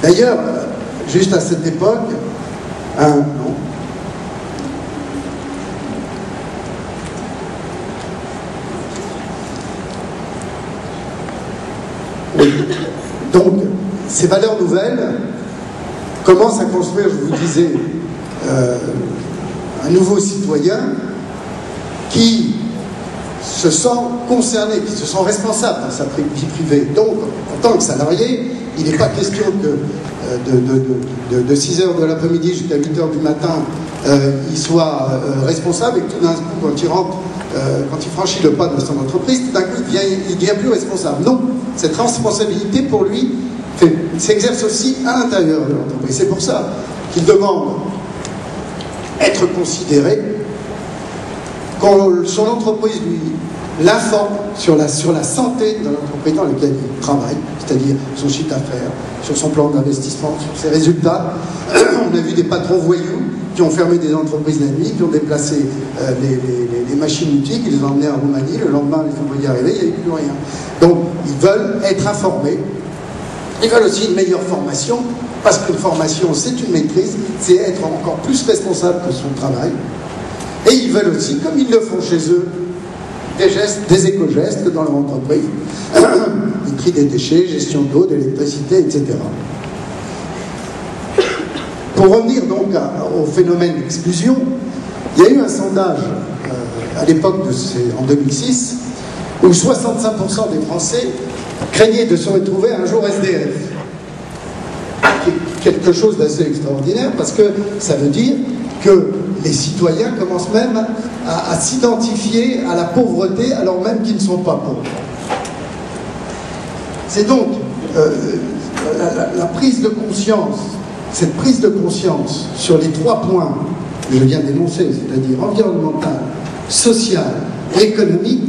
D'ailleurs, juste à cette époque, non. Oui. Donc, ces valeurs nouvelles commencent à construire, je vous disais, un nouveau citoyen qui se sent concerné, qui se sent responsable dans sa vie privée. Donc, en tant que salarié, il n'est pas question que de 6 h de l'après-midi jusqu'à 8 h du matin, il soit responsable et que tout d'un coup, quand il rentre, quand il franchit le pas de son entreprise, tout d'un coup, il devient plus responsable. Non, cette responsabilité, pour lui, s'exerce aussi à l'intérieur de l'entreprise. C'est pour ça qu'il demande être considéré quand son entreprise lui l'informe sur la santé de l'entreprise dans laquelle il travaille, c'est-à-dire son chiffre d'affaires, sur son plan d'investissement, sur ses résultats. On a vu des patrons voyous qui ont fermé des entreprises la nuit, qui ont déplacé les machines outils, qui les ont emmenés en Roumanie, le lendemain les ouvriers arrivaient, il n'y avait plus rien. Donc ils veulent être informés, ils veulent aussi une meilleure formation, parce qu'une formation c'est une maîtrise, c'est être encore plus responsable que son travail. Et ils veulent aussi, comme ils le font chez eux, des gestes, des éco-gestes dans leur entreprise. Ils trient des déchets, gestion d'eau, d'électricité, etc. Pour revenir donc au phénomène d'exclusion, il y a eu un sondage à l'époque, en 2006, où 65% des Français craignaient de se retrouver un jour SDF. Quelque chose d'assez extraordinaire, parce que ça veut dire que les citoyens commencent même à s'identifier à la pauvreté alors même qu'ils ne sont pas pauvres. C'est donc la prise de conscience, cette prise de conscience sur les 3 points que je viens d'énoncer, c'est-à-dire environnemental, social et économique,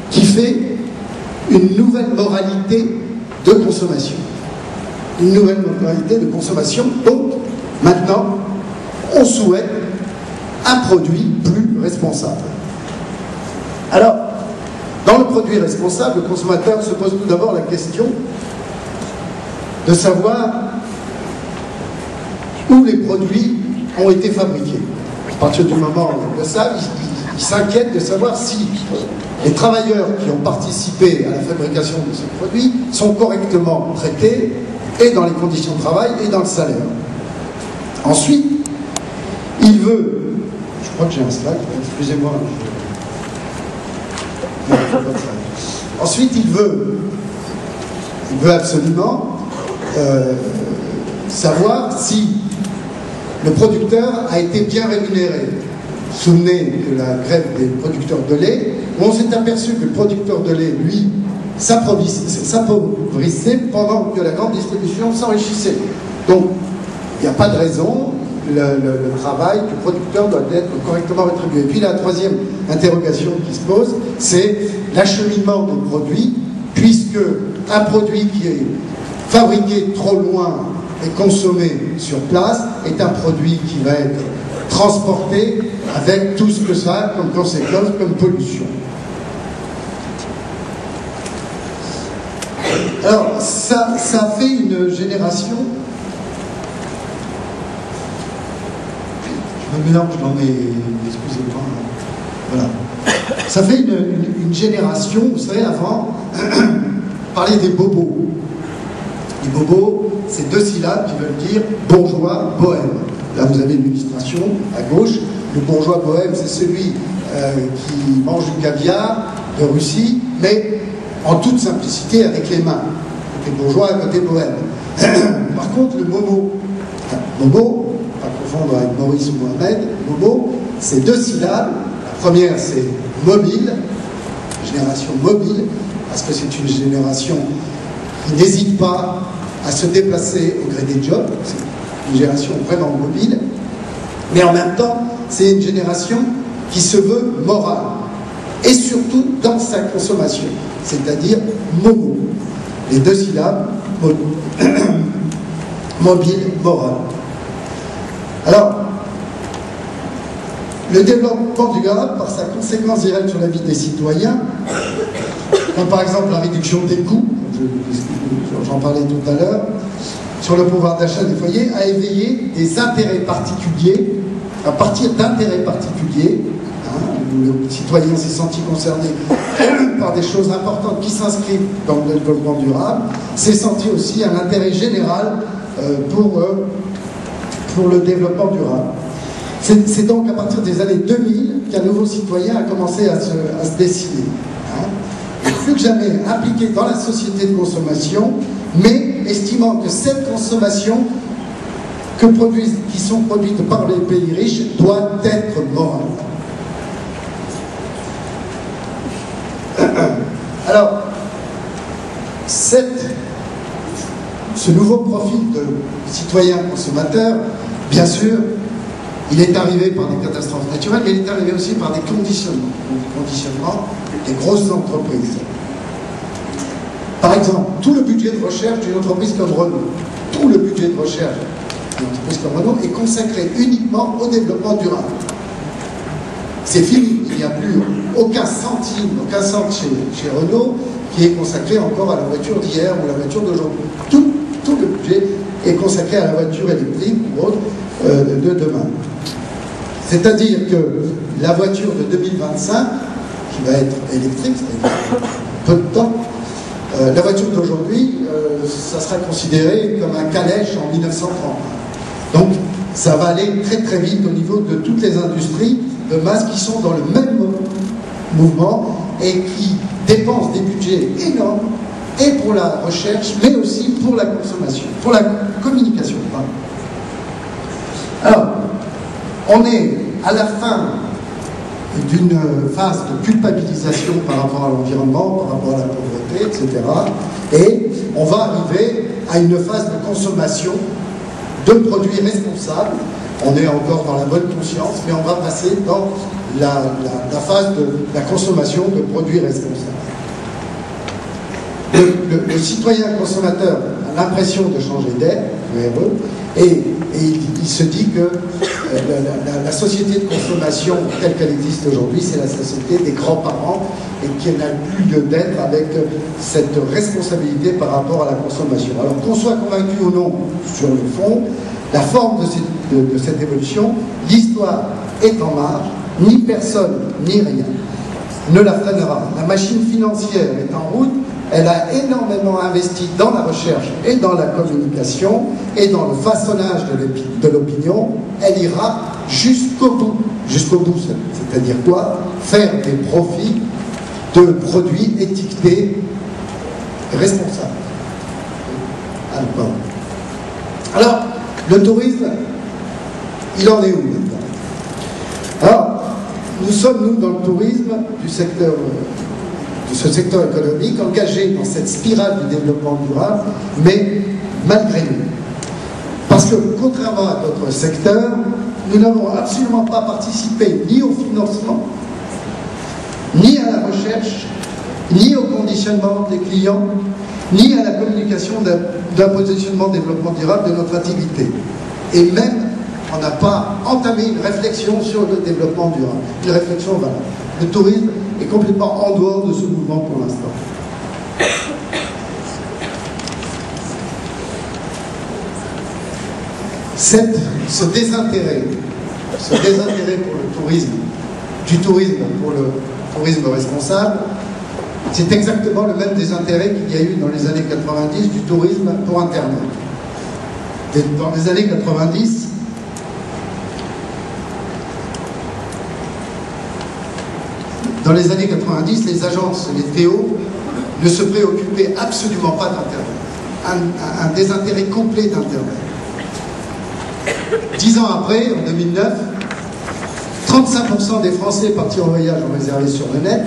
qui fait une nouvelle moralité de consommation. Une nouvelle moralité de consommation, donc maintenant on souhaite un produit plus responsable. Alors, dans le produit responsable, le consommateur se pose tout d'abord la question de savoir où les produits ont été fabriqués. À partir du moment où il le savent, il s'inquiète de savoir si les travailleurs qui ont participé à la fabrication de ces produits sont correctement traités, et dans les conditions de travail, et dans le salaire. Ensuite, il veut... Je crois que j'ai un slide, excusez-moi. Ensuite, il veut absolument savoir si le producteur a été bien rémunéré. Vous vous souvenez de la grève des producteurs de lait, où on s'est aperçu que le producteur de lait, lui, s'appauvrissait pendant que la grande distribution s'enrichissait. Donc, il n'y a pas de raison. Le travail du producteur doit être correctement rétribué. Et puis la troisième interrogation qui se pose, c'est l'acheminement du produit, puisque un produit qui est fabriqué trop loin et consommé sur place est un produit qui va être transporté avec tout ce que ça a comme conséquence, comme pollution. Alors, ça fait une génération... Je me mélange dans mes... Excusez-moi. Voilà. Ça fait une génération, vous savez, avant, parler des bobos. Les bobos, c'est 2 syllabes qui veulent dire bourgeois, bohème. Là, vous avez l'illustration à gauche. Le bourgeois bohème, c'est celui qui mange du caviar de Russie, mais en toute simplicité avec les mains. Côté bourgeois et côté bohème. Par contre, le momo, pas confondre avec Maurice ou Mohamed, momo, c'est 2 syllabes. La première, c'est mobile, génération mobile, parce que c'est une génération qui n'hésite pas à se déplacer au gré des jobs. C'est une génération vraiment mobile, mais en même temps, c'est une génération qui se veut morale, et surtout dans sa consommation, c'est-à-dire momo. Les 2 syllabes, mobile, moral. Alors, le développement durable, par sa conséquence directe sur la vie des citoyens, comme par exemple la réduction des coûts, j'en parlais tout à l'heure, sur le pouvoir d'achat des foyers a éveillé des intérêts particuliers, à partir d'intérêts particuliers. Le citoyen s'est senti concerné par des choses importantes qui s'inscrivent dans le développement durable, s'est senti aussi un intérêt général pour le développement durable. C'est donc à partir des années 2000 qu'un nouveau citoyen a commencé à se dessiner. Et plus que jamais impliqué dans la société de consommation, mais estimant que cette consommation qui sont produites par les pays riches doit être morale. Alors, ce nouveau profil de citoyen consommateur, bien sûr, il est arrivé par des catastrophes naturelles, mais il est arrivé aussi par des conditionnements des grosses entreprises. Par exemple, tout le budget de recherche d'une entreprise comme Renault, tout le budget de recherche d'une entreprise comme Renault est consacré uniquement au développement durable. C'est fini, il n'y a plus aucun centime, aucun centre chez Renault qui est consacré encore à la voiture d'hier ou la voiture d'aujourd'hui. Tout le budget est consacré à la voiture électrique ou autre de demain. C'est-à-dire que la voiture de 2025, qui va être électrique, c'est-à-dire peu de temps, la voiture d'aujourd'hui, ça sera considéré comme un calèche en 1930. Donc, ça va aller très très vite au niveau de toutes les industries de masse qui sont dans le même mouvement et qui dépensent des budgets énormes et pour la recherche, mais aussi pour la consommation, pour la communication. Alors, on est à la fin d'une phase de culpabilisation par rapport à l'environnement, par rapport à la pauvreté, etc. Et on va arriver à une phase de consommation de produits responsables. On est encore dans la bonne conscience, mais on va passer dans la phase de la consommation de produits responsables. Le citoyen consommateur a l'impression de changer d'air, et il se dit que la société de consommation telle qu'elle existe aujourd'hui, c'est la société des grands-parents et qu'elle n'a plus lieu d'être avec cette responsabilité par rapport à la consommation. Alors qu'on soit convaincu ou non sur le fond, la forme de cette évolution, l'histoire est en marche, ni personne, ni rien ne la freinera. La machine financière est en route, elle a énormément investi dans la recherche et dans la communication et dans le façonnage de l'opinion, elle ira jusqu'au bout. Jusqu'au bout, c'est-à-dire quoi? Faire des profits de produits étiquetés responsables. Alors, le tourisme, il en est où maintenant? Alors, nous sommes, nous, dans le tourisme de ce secteur économique, engagé dans cette spirale du développement durable, mais malgré nous. Parce que, contrairement à d'autres secteurs, nous n'avons absolument pas participé ni au financement, ni à la recherche, ni au conditionnement des clients, ni à la communication d'un positionnement développement durable de notre activité. Et même, on n'a pas entamé une réflexion sur le développement durable, une réflexion valable. Le tourisme est complètement en dehors de ce mouvement pour l'instant. Ce désintérêt pour le tourisme, du tourisme pour le tourisme responsable, c'est exactement le même désintérêt qu'il y a eu dans les années 90 du tourisme pour Internet. Et dans les années 90, les agences, les TO, ne se préoccupaient absolument pas d'Internet. Un désintérêt complet d'Internet. 10 ans après, en 2009, 35% des Français partis en voyage ont réservé sur le net.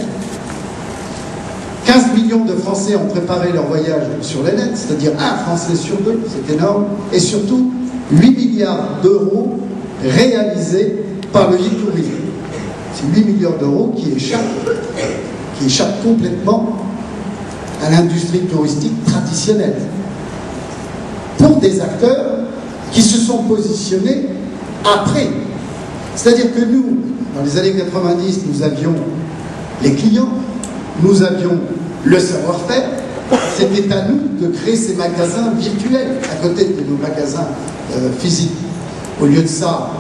15 millions de Français ont préparé leur voyage sur le net, c'est-à-dire un Français sur deux, c'est énorme. Et surtout, 8 milliards d'euros réalisés par le e-tourisme. C'est 8 milliards d'euros qui échappent complètement à l'industrie touristique traditionnelle. Pour des acteurs qui se sont positionnés après. C'est-à-dire que nous, dans les années 90, nous avions les clients, nous avions le savoir-faire, c'était à nous de créer ces magasins virtuels à côté de nos magasins physiques. Au lieu de ça,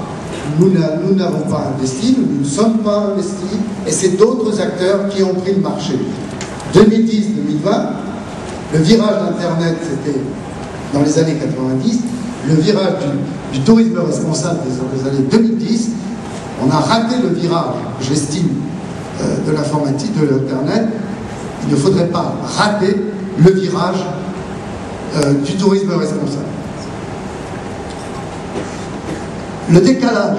nous n'avons pas investi, nous ne sommes pas investis, et c'est d'autres acteurs qui ont pris le marché. 2010-2020, le virage d'Internet, c'était dans les années 90, le virage du tourisme responsable des années 2010, on a raté le virage, j'estime, de l'informatique, de l'Internet. Il ne faudrait pas rater le virage du tourisme responsable. Le décalage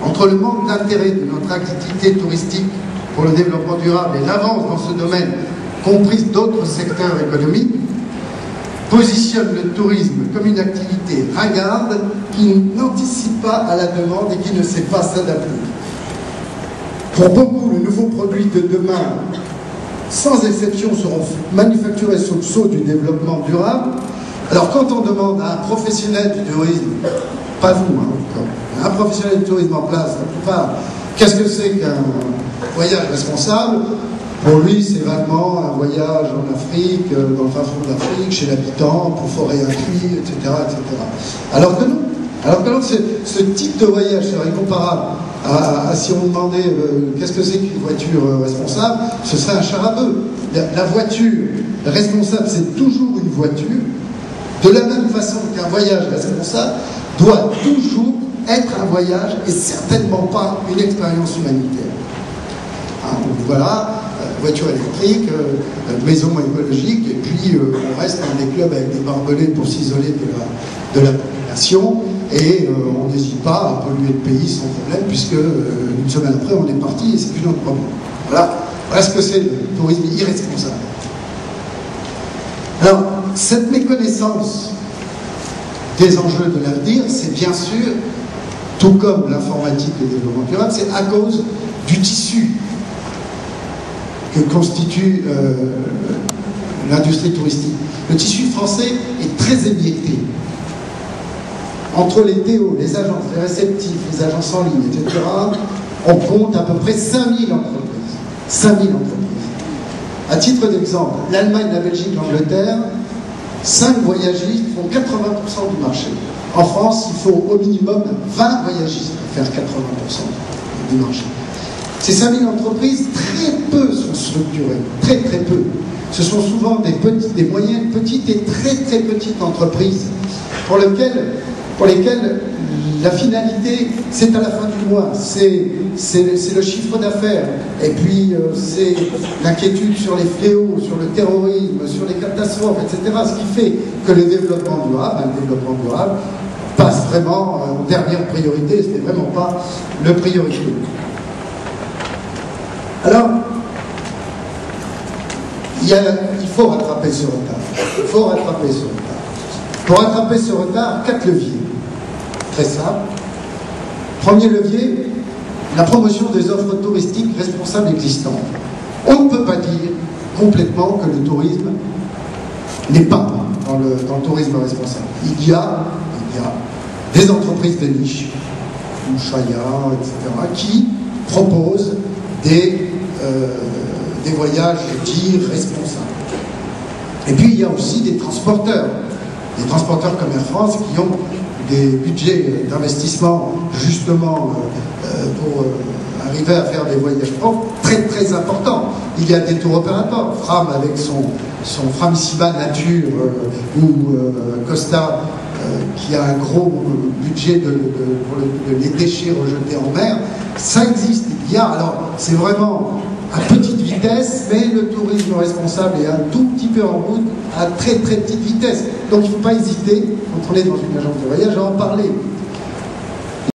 entre le manque d'intérêt de notre activité touristique pour le développement durable et l'avance dans ce domaine, compris d'autres secteurs économiques, positionne le tourisme comme une activité ringarde qui n'anticipe pas à la demande et qui ne sait pas s'adapter. Pour beaucoup, les nouveaux produits de demain, sans exception, seront manufacturés sous le sceau du développement durable. Alors quand on demande à un professionnel du tourisme, pas vous, un professionnel du tourisme en place, la plupart, qu'est-ce que c'est qu'un voyage responsable? Pour lui, c'est vaguement un voyage en Afrique, dans le fin fond de l'Afrique, chez l'habitant, pour forêt inclus, etc., etc. Alors que non. Alors que non, ce type de voyage serait comparable à si on demandait qu'est-ce que c'est qu'une voiture responsable, ce serait un char à bœuf. La voiture responsable, c'est toujours une voiture. De la même façon qu'un voyage responsable doit toujours être un voyage et certainement pas une expérience humanitaire. Hein, donc voilà, voiture électrique, maison écologique, et puis on reste dans des clubs avec des barbelés pour s'isoler de la population, et on n'hésite pas à polluer le pays sans problème, puisque une semaine après on est parti et c'est plus notre problème. Voilà ce que c'est le tourisme irresponsable. Alors, cette méconnaissance des enjeux de l'avenir, c'est bien sûr, tout comme l'informatique et le développement durable, c'est à cause du tissu que constitue l'industrie touristique. Le tissu français est très émietté. Entre les TO, les agences, les réceptifs, les agences en ligne, etc., on compte à peu près 5000 entreprises. 5000 entreprises. À titre d'exemple, l'Allemagne, la Belgique, l'Angleterre, 5 voyagistes font 80% du marché. En France, il faut au minimum 20 voyagistes pour faire 80% du marché. Ces 5000 entreprises, très peu sont structurées, très peu. Ce sont souvent des moyennes, petites et très petites entreprises pour lesquelles la finalité, c'est à la fin du mois, c'est le chiffre d'affaires, et puis c'est l'inquiétude sur les fléaux, sur le terrorisme, sur les catastrophes, etc. Ce qui fait que le développement durable passe vraiment en dernière priorité, ce n'est vraiment pas le priorité. Alors, il faut rattraper ce retard. Pour rattraper ce retard, 4 leviers. Très simple. Premier levier, la promotion des offres touristiques responsables existantes. On ne peut pas dire complètement que le tourisme n'est pas dans le tourisme responsable. Il y a des entreprises de niche, Chaya, etc., qui proposent des voyages dits responsables. Et puis il y a aussi des transporteurs comme Air France qui ont des budgets d'investissement justement pour arriver à faire des voyages propres très importants. Il y a des tours opérateurs, Fram avec son Framissima Nature ou Costa qui a un gros budget pour les déchets rejetés en mer. Ça existe, il y a, alors c'est vraiment à petite vitesse, mais le tourisme responsable est un tout petit peu en route à très petite vitesse. Donc il ne faut pas hésiter, quand on est dans une agence de voyage, à en parler.